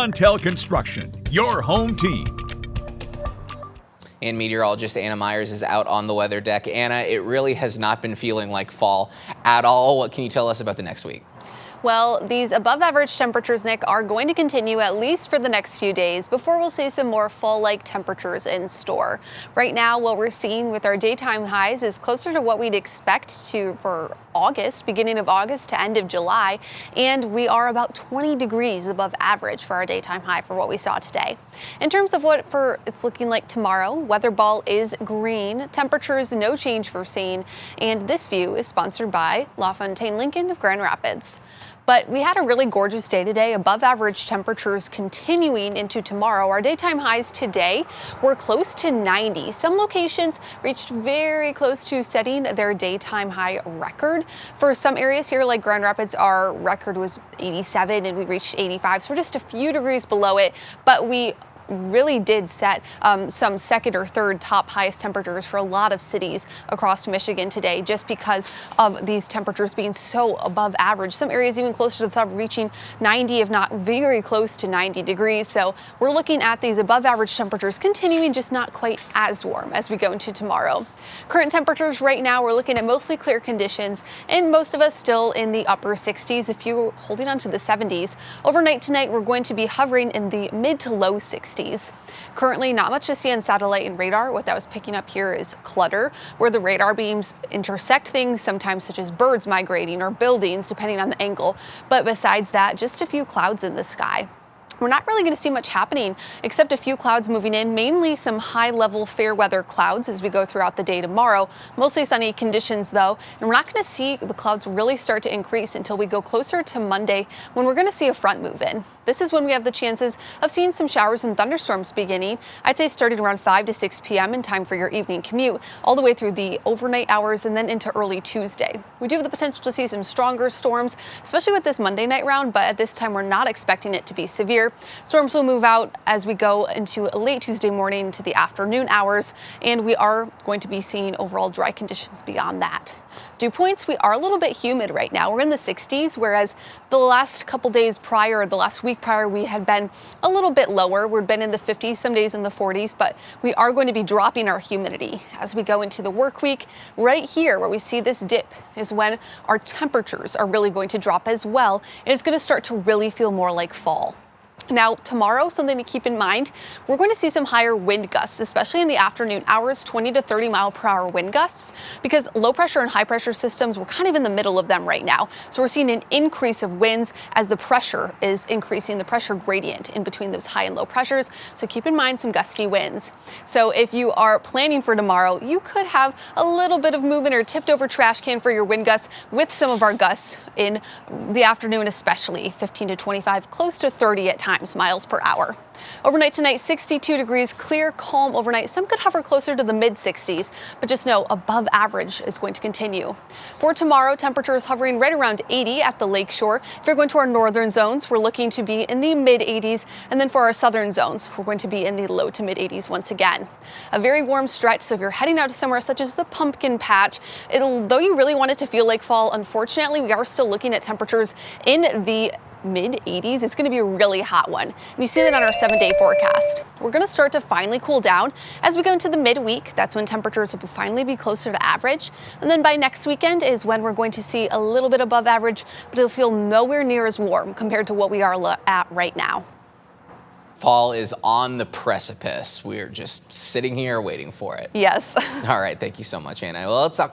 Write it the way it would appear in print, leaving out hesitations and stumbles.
Montel Construction, your home team. And meteorologist Anna Myers is out on the weather deck. Anna, it really has not been feeling like fall at all. What can you tell us about the next week? Well, these above average temperatures, Nick, are going to continue at least for the next few days before we'll see some more fall-like temperatures in store. Right now, what we're seeing with our daytime highs is closer to what we'd expect for August, beginning of August to end of July, and we are about 20 degrees above average for our daytime high for what we saw today. In terms of what it's looking like tomorrow, weather ball is green, temperatures no change foreseen, and this view is sponsored by LaFontaine Lincoln of Grand Rapids. But we had a really gorgeous day today, above average temperatures continuing into tomorrow. Our daytime highs today were close to 90. Some locations reached very close to setting their daytime high record. For some areas here like Grand Rapids, our record was 87 and we reached 85. So we're just a few degrees below it, but we really did set some second or third top highest temperatures for a lot of cities across Michigan today, just because of these temperatures being so above average. Some areas even closer to the top, reaching 90, if not very close to 90 degrees. So we're looking at these above average temperatures continuing, just not quite as warm as we go into tomorrow. Current temperatures right now, we're looking at mostly clear conditions, and most of us still in the upper 60s, a few holding on to the 70s. Overnight tonight, we're going to be hovering in the mid to low 60s. Currently, not much to see on satellite and radar. What that was picking up here is clutter, where the radar beams intersect things, sometimes such as birds migrating or buildings, depending on the angle. But besides that, just a few clouds in the sky. We're not really going to see much happening except a few clouds moving in, mainly some high-level fair weather clouds as we go throughout the day tomorrow. Mostly sunny conditions, though, and we're not going to see the clouds really start to increase until we go closer to Monday, when we're going to see a front move in. This is when we have the chances of seeing some showers and thunderstorms beginning, I'd say starting around 5 to 6 p.m. in time for your evening commute, all the way through the overnight hours and then into early Tuesday. We do have the potential to see some stronger storms, especially with this Monday night round, but at this time we're not expecting it to be severe. Storms will move out as we go into late Tuesday morning to the afternoon hours, and we are going to be seeing overall dry conditions beyond that. Dew points, we are a little bit humid right now. We're in the 60s, whereas the last couple days prior, the last week prior, we had been a little bit lower. We've been in the 50s, some days in the 40s, but we are going to be dropping our humidity as we go into the work week. Right here, where we see this dip, is when our temperatures are really going to drop as well, and it's going to start to really feel more like fall. Now, tomorrow, something to keep in mind, we're going to see some higher wind gusts, especially in the afternoon hours, 20 to 30 mile per hour wind gusts, because low pressure and high pressure systems, we're kind of in the middle of them right now. So we're seeing an increase of winds as the pressure is increasing, the pressure gradient in between those high and low pressures. So keep in mind some gusty winds. So if you are planning for tomorrow, you could have a little bit of movement or tipped over trash can for your wind gusts with some of our gusts in the afternoon, especially 15 to 25, close to 30 at times. Miles per hour. Overnight tonight, 62 degrees, clear, calm overnight. Some could hover closer to the mid 60s, but just know above average is going to continue. For tomorrow, temperatures hovering right around 80 at the lakeshore. If you're going to our northern zones, we're looking to be in the mid 80s. And then for our southern zones, we're going to be in the low to mid 80s once again. A very warm stretch. So if you're heading out to somewhere such as the pumpkin patch, though you really want it to feel like fall, unfortunately, we are still looking at temperatures in the mid 80s. It's going to be a really hot one. And you see that on our 7-day forecast. We're going to start to finally cool down as we go into the midweek. That's when temperatures will finally be closer to average. And then by next weekend is when we're going to see a little bit above average, but it'll feel nowhere near as warm compared to what we are at right now. Fall is on the precipice. We're just sitting here waiting for it. Yes. All right. Thank you so much, Anna. Well, let's talk